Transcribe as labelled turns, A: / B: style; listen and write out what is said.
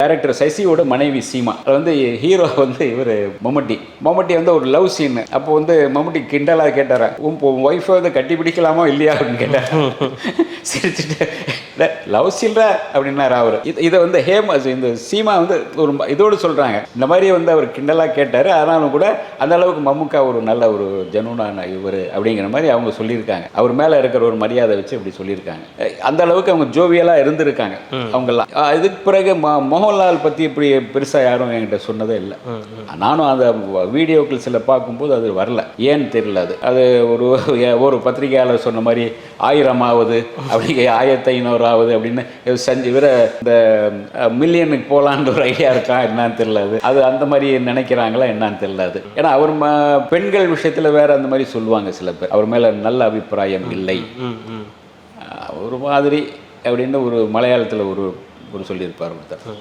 A: Director சசியோட மனைவி சீமா. அது வந்து ஹீரோ வந்து இவர் மம்முட்டி வந்து ஒரு லவ் சீன். அப்போ வந்து மம்முட்டி கிண்டலாக கேட்டாரா, உன் ஒய்ஃபை வந்து கட்டி பிடிக்கலாமா இல்லையா அப்படின்னு கேட்டார். சிரிச்சுட்டு லவ் சீன்ரா அப்படின்னாரு அவர். இதை வந்து இந்த சீமா வந்து ஒரு இதோடு சொல்கிறாங்க. இந்த மாதிரி வந்து அவர் கிண்டலாக கேட்டார். ஆனாலும் கூட அந்த அளவுக்கு மம்முக்கா ஒரு நல்ல ஒரு ஜெனூனான இவர் அப்படிங்கிற மாதிரி அவங்க சொல்லியிருக்காங்க. அவர் மேலே இருக்கிற ஒரு மரியாதை வச்சு அப்படி சொல்லியிருக்காங்க. அந்த அளவுக்கு அவங்க ஜோவியலாக இருந்திருக்காங்க அவங்கெல்லாம். இதுக்கு பிறகு மோகன்லால் பற்றி இப்படி பெருசாக யாரும் என்கிட்ட சொன்னதே இல்லை. நானும் அந்த வீடியோக்கள் சில பார்க்கும்போது அது வரல, ஏன்னு தெரியல. அது ஒரு பத்திரிகையாளர் சொன்ன மாதிரி 1000ஆவது அப்படிங்க 1500ஆவது அப்படின்னு இவர இந்த மில்லியனுக்கு போகலான்ற ஒரு ஐடியா இருக்கா என்னன்னு தெரியல. அது அந்த மாதிரி நினைக்கிறாங்களா என்னன்னு தெரியல. ஏன்னா அவர் பெண்கள் விஷயத்தில் வேற அந்த மாதிரி சொல்லுவாங்க சில பேர். அவர் மேலே நல்ல அபிப்பிராயம் இல்லை ஒரு மாதிரி அப்படின்னு ஒரு மலையாளத்தில் ஒரு சொல்லியிருப்பார் ஒருத்தர்.